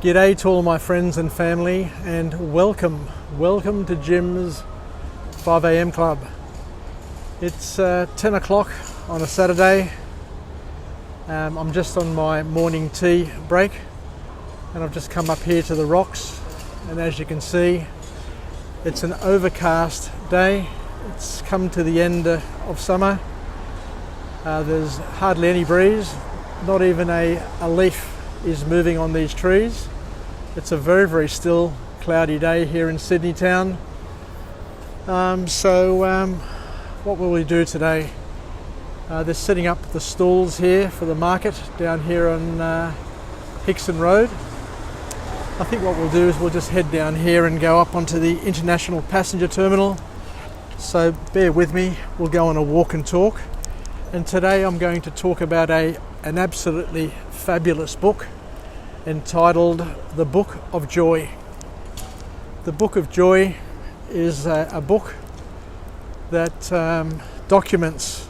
G'day to all my friends and family, and welcome to Jim's 5 a.m. club. It's 10 o'clock on a Saturday. I'm just on my morning tea break, and I've just come up here to the rocks, and as you can see, it's an overcast day. It's come to the end of summer. There's hardly any breeze, not even a leaf is moving on these trees. It's a very still, cloudy day here in Sydney town. What will we do today? They're setting up the stalls here for the market down here on Hickson Road. I think what we'll do is we'll just head down here and go up onto the International Passenger Terminal. So bear with me, we'll go on a walk and talk. And today I'm going to talk about an absolutely fabulous book entitled The Book of Joy. The Book of Joy is a book that documents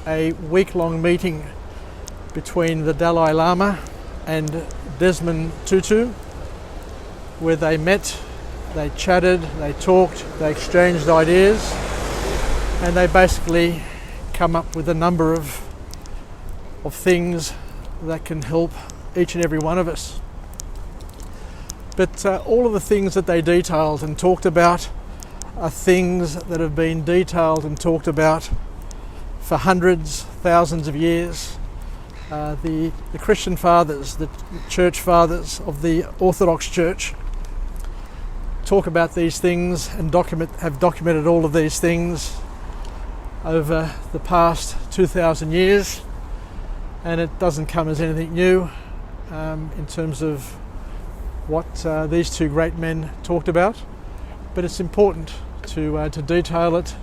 a week-long meeting between the Dalai Lama and Desmond Tutu, where they met, they chatted, they talked, they exchanged ideas, and they basically come up with a number of things that can help each and every one of us. But all of the things that they detailed and talked about are things that have been detailed and talked about for hundreds, thousands of years. The Christian fathers, the church fathers of the Orthodox Church talk about these things and have documented all of these things over the past 2,000 years, and it doesn't come as anything new in terms of what these two great men talked about, but it's important to detail it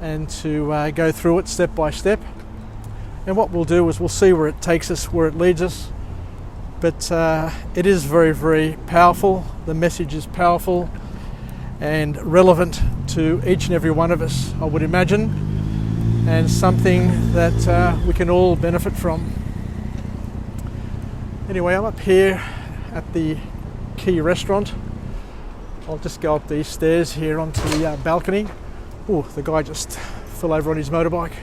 and to go through it step by step. And what we'll do is we'll see where it takes us, where it leads us, but it is very powerful. The message is powerful and relevant to each and every one of us, I would imagine, and something that we can all benefit from. Anyway, I'm up here at the Key restaurant. I'll just go up these stairs here onto the balcony. Oh, the guy just fell over on his motorbike.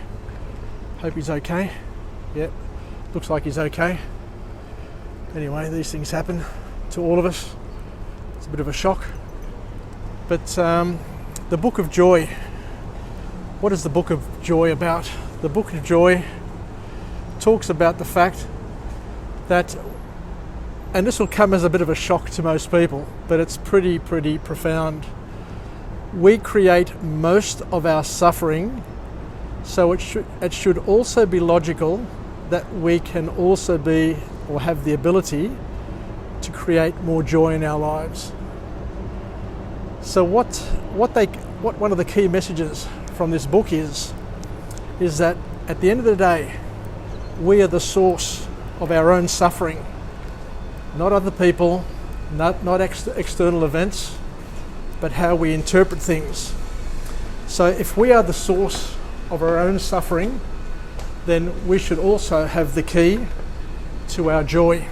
Hope he's okay. Yep, looks like he's okay. Anyway, these things happen to all of us. It's a bit of a shock. But the Book of Joy. What is the Book of Joy about? The Book of Joy talks about the fact that, and this will come as a bit of a shock to most people, but it's pretty profound. We create most of our suffering, so it should also be logical that we can also be or have the ability to create more joy in our lives. So what one of the key messages from this book is that at the end of the day, we are the source of our own suffering, not other people, not external events, but how we interpret things. So if we are the source of our own suffering, then we should also have the key to our joy.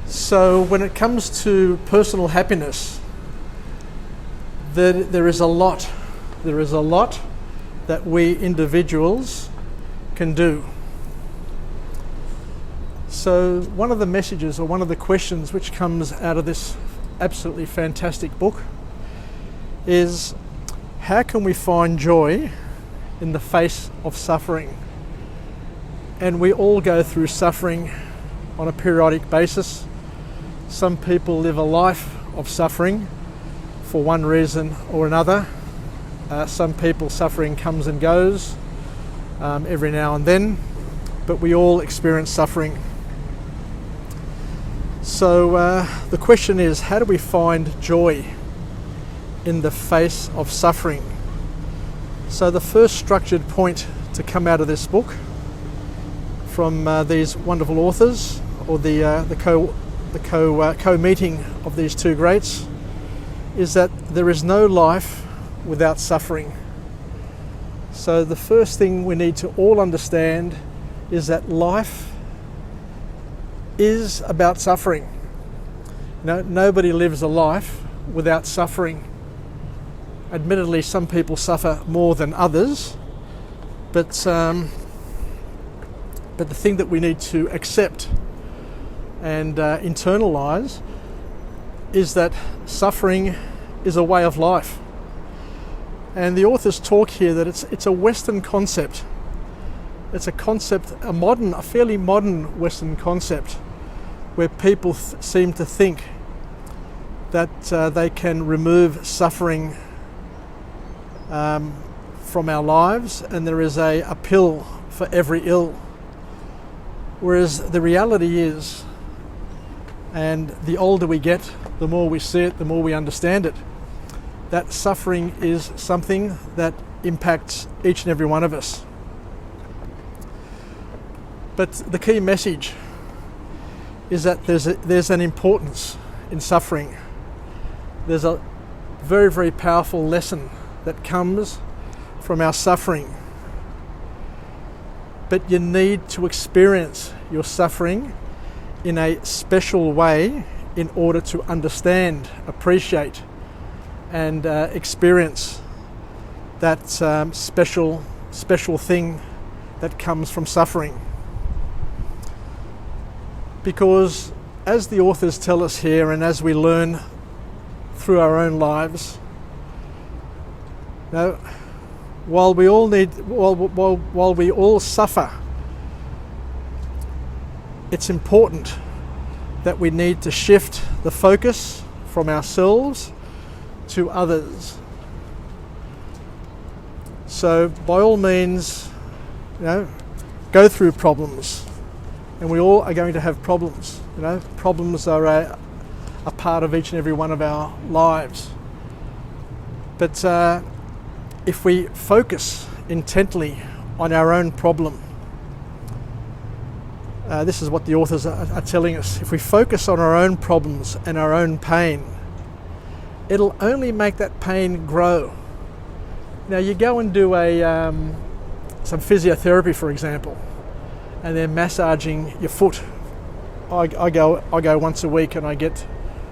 So when it comes to personal happiness, there is a lot that we individuals can do. So one of the messages, or one of the questions which comes out of this absolutely fantastic book is, how can we find joy in the face of suffering? And we all go through suffering on a periodic basis. Some people live a life of suffering for one reason or another. Some people, suffering comes and goes every now and then, but we all experience suffering. So the question is, how do we find joy in the face of suffering? So the first structured point to come out of this book from these wonderful authors, or the co-meeting of these two greats, is that there is no life without suffering. So the first thing we need to all understand is that life is about suffering. Nobody lives a life without suffering. Admittedly, some people suffer more than others, but the thing that we need to accept and internalize is that suffering is a way of life. And the authors talk here that it's a Western concept. It's a concept, a fairly modern Western concept, where people seem to think that they can remove suffering from our lives, and there is a pill for every ill. Whereas the reality is, and the older we get, the more we see it, the more we understand it, that suffering is something that impacts each and every one of us. But the key message is that there's an importance in suffering. There's a very, very powerful lesson that comes from our suffering. But you need to experience your suffering in a special way in order to understand, appreciate, and experience that special thing that comes from suffering. Because as the authors tell us here, and as we learn through our own lives, while we all suffer, it's important that we need to shift the focus from ourselves to others. So by all means, go through problems, and we all are going to have problems. Problems are a part of each and every one of our lives. But if we focus intently on our own problem, this is what the authors are telling us. If we focus on our own problems and our own pain, it'll only make that pain grow. Now, you go and do some physiotherapy, for example, and they're massaging your foot. I go once a week, and I get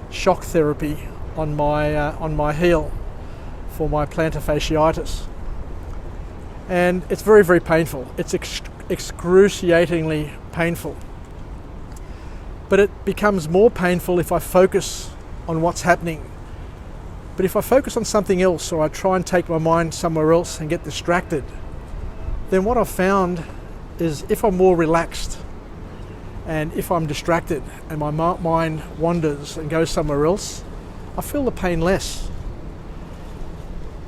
shock therapy on my heel for my plantar fasciitis, and it's very, very painful. It's excruciatingly painful. But it becomes more painful if I focus on what's happening. But if I focus on something else, or I try and take my mind somewhere else and get distracted, then what I've found is if I'm more relaxed, and if I'm distracted and my mind wanders and goes somewhere else, I feel the pain less.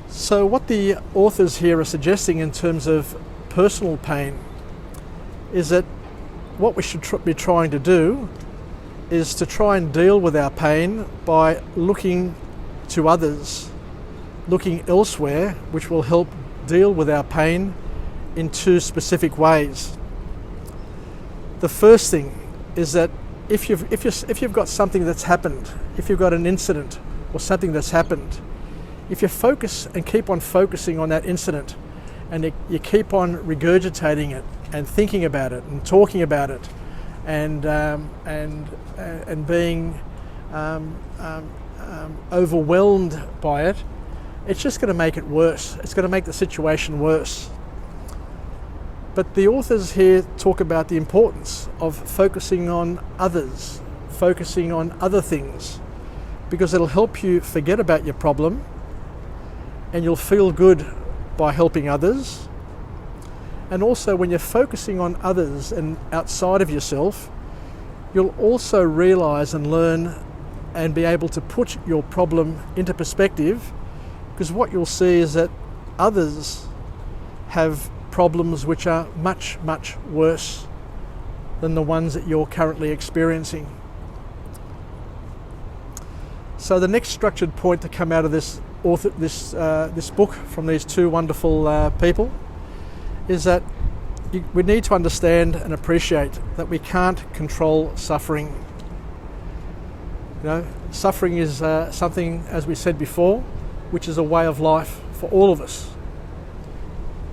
So what the authors here are suggesting in terms of personal pain is that what we should be trying to do is to try and deal with our pain by looking to others, looking elsewhere, which will help deal with our pain in two specific ways. The first thing is that if you've got something that's happened, if you've got an incident or something that's happened, if you focus and keep on focusing on that incident, and you keep on regurgitating it and thinking about it and talking about it, and being overwhelmed by it, it's just going to make it worse. It's going to make the situation worse. But the authors here talk about the importance of focusing on others, focusing on other things, because it'll help you forget about your problem, and you'll feel good by helping others. And also, when you're focusing on others and outside of yourself, you'll also realize and learn and be able to put your problem into perspective, because what you'll see is that others have problems which are much, much worse than the ones that you're currently experiencing. So the next structured point to come out of this book from these two wonderful people is that we need to understand and appreciate that we can't control suffering. Suffering is something, as we said before, which is a way of life for all of us.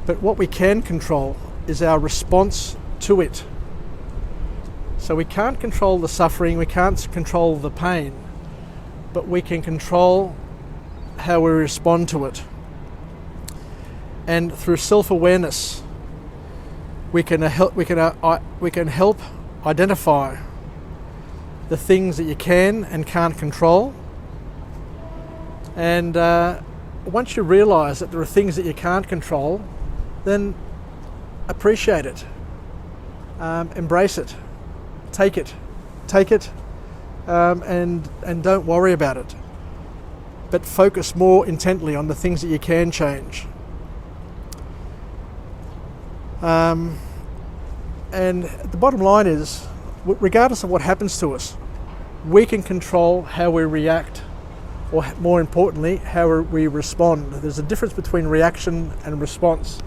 But what we can control is our response to it. So we can't control the suffering, we can't control the pain, but we can control how we respond to it. And through self-awareness, we can help identify the things that you can and can't control. And once you realise that there are things that you can't control, then appreciate it, embrace it, take it, and don't worry about it. But focus more intently on the things that you can change. And the bottom line is, regardless of what happens to us, we can control how we react, or more importantly, how we respond. There's a difference between reaction and response.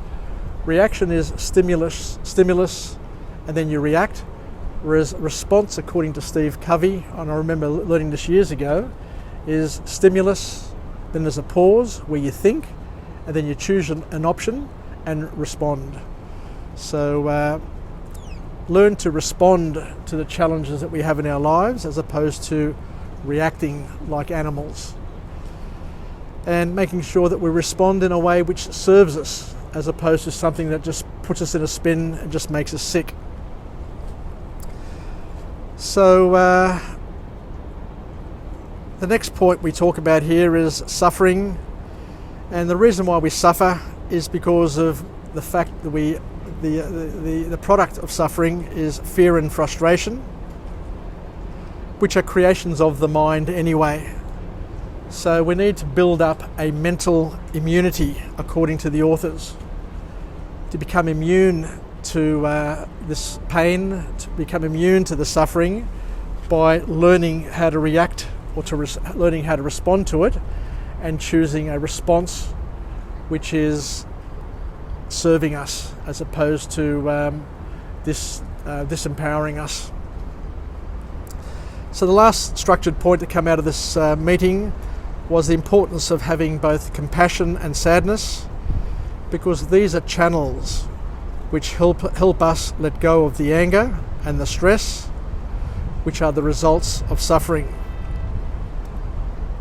Reaction is stimulus, and then you react. Whereas response, according to Steve Covey, and I remember learning this years ago, is stimulus, then there's a pause where you think, and then you choose an option and respond. So learn to respond to the challenges that we have in our lives as opposed to reacting like animals. And making sure that we respond in a way which serves us as opposed to something that just puts us in a spin and just makes us sick. So the next point we talk about here is suffering. And the reason why we suffer is because of the fact that the product of suffering is fear and frustration, which are creations of the mind anyway. So we need to build up a mental immunity, according to the authors, to become immune to this pain, to become immune to the suffering by learning how to react or learning how to respond to it and choosing a response which is serving us as opposed to disempowering us. So the last structured point to come out of this meeting was the importance of having both compassion and sadness, because these are channels which help us let go of the anger and the stress, which are the results of suffering.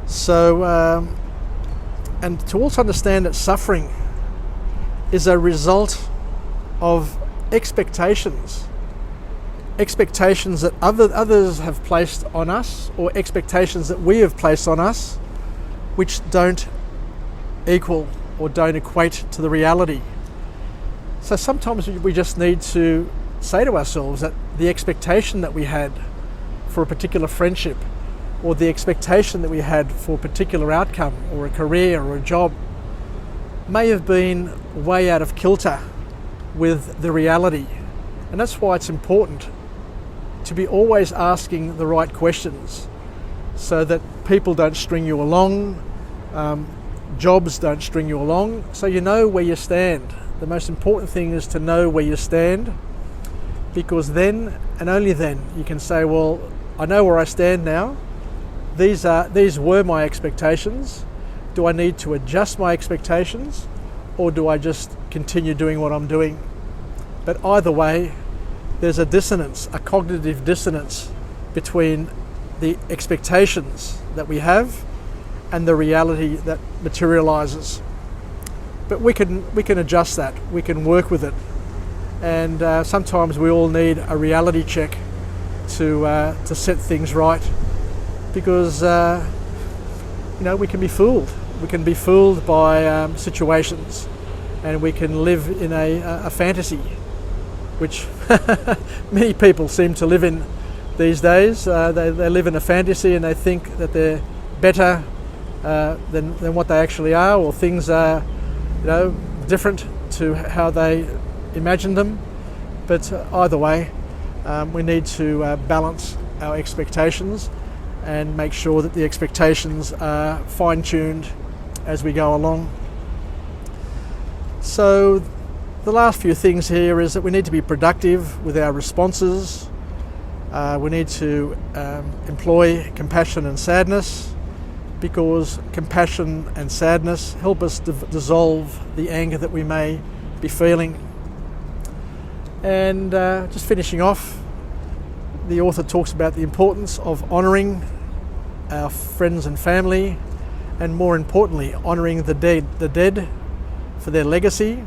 So, and to also understand that suffering is a result of expectations that others have placed on us, or expectations that we have placed on us, which don't equal or don't equate to the reality. So sometimes we just need to say to ourselves that the expectation that we had for a particular friendship, or the expectation that we had for a particular outcome or a career or a job, may have been way out of kilter with the reality. And that's why it's important to be always asking the right questions, so that people don't string you along, jobs don't string you along, so you know where you stand. The most important thing is to know where you stand, because then and only then you can say, well, I know where I stand now. These were my expectations. Do I need to adjust my expectations, or do I just continue doing what I'm doing? But either way, there's a dissonance, a cognitive dissonance between the expectations that we have and the reality that materializes. But we can adjust that, we can work with it. And sometimes we all need a reality check to set things right, because we can be fooled. We can be fooled by situations, and we can live in a fantasy, which many people seem to live in these days. They live in a fantasy, and they think that they're better than what they actually are, or things are different to how they imagine them. But either way, we need to balance our expectations and make sure that the expectations are fine-tuned as we go along. So the last few things here is that we need to be productive with our responses. We need to employ compassion and sadness, because compassion and sadness help us dissolve the anger that we may be feeling. And just finishing off, the author talks about the importance of honouring our friends and family, and more importantly, honouring the dead for their legacy,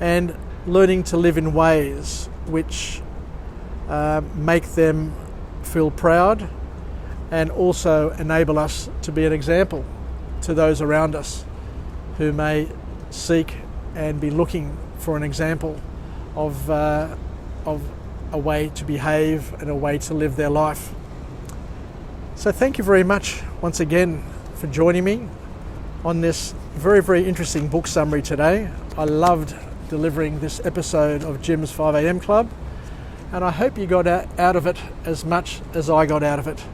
and learning to live in ways which make them feel proud and also enable us to be an example to those around us who may seek and be looking for an example of a way to behave and a way to live their life. So thank you very much once again for joining me on this very, very interesting book summary today. I loved delivering this episode of Jim's 5am Club, and I hope you got out of it as much as I got out of it.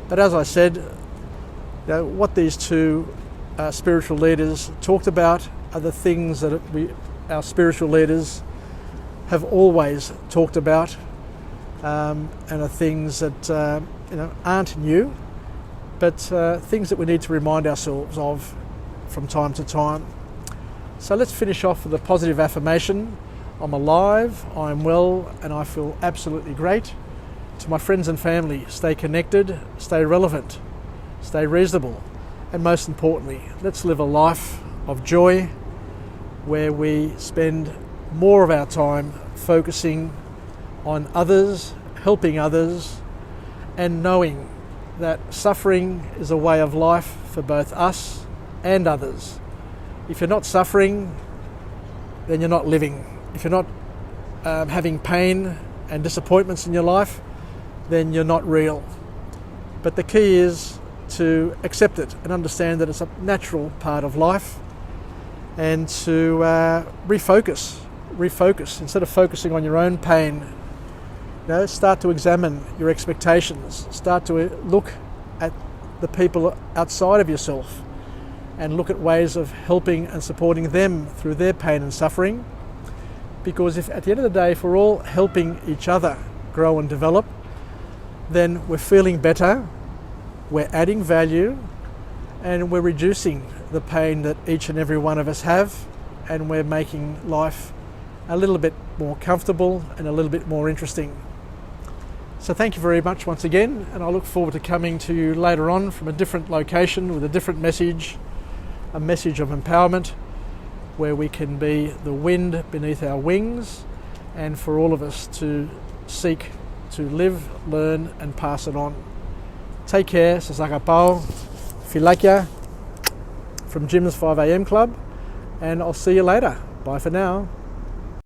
But as I said, what these two spiritual leaders talked about are the things that our spiritual leaders have always talked about, and are things that aren't new, but things that we need to remind ourselves of from time to time. So let's finish off with a positive affirmation. I'm alive, I'm well, and I feel absolutely great. To my friends and family, stay connected, stay relevant, stay reasonable, and most importantly, let's live a life of joy where we spend more of our time focusing on others, helping others, and knowing that suffering is a way of life for both us and others. If you're not suffering, then you're not living. If you're not having pain and disappointments in your life, then you're not real. But the key is to accept it and understand that it's a natural part of life, and to refocus. Instead of focusing on your own pain, start to examine your expectations. Start to look at the people outside of yourself and look at ways of helping and supporting them through their pain and suffering. Because if at the end of the day, if we're all helping each other grow and develop, then we're feeling better, we're adding value, and we're reducing the pain that each and every one of us have, and we're making life a little bit more comfortable and a little bit more interesting. So thank you very much once again, and I look forward to coming to you later on from a different location with a different message, a message of empowerment, where we can be the wind beneath our wings, and for all of us to seek to live, learn, and pass it on. Take care, Sasaka Pau, Filakia, from Jim's 5am Club, and I'll see you later. Bye for now.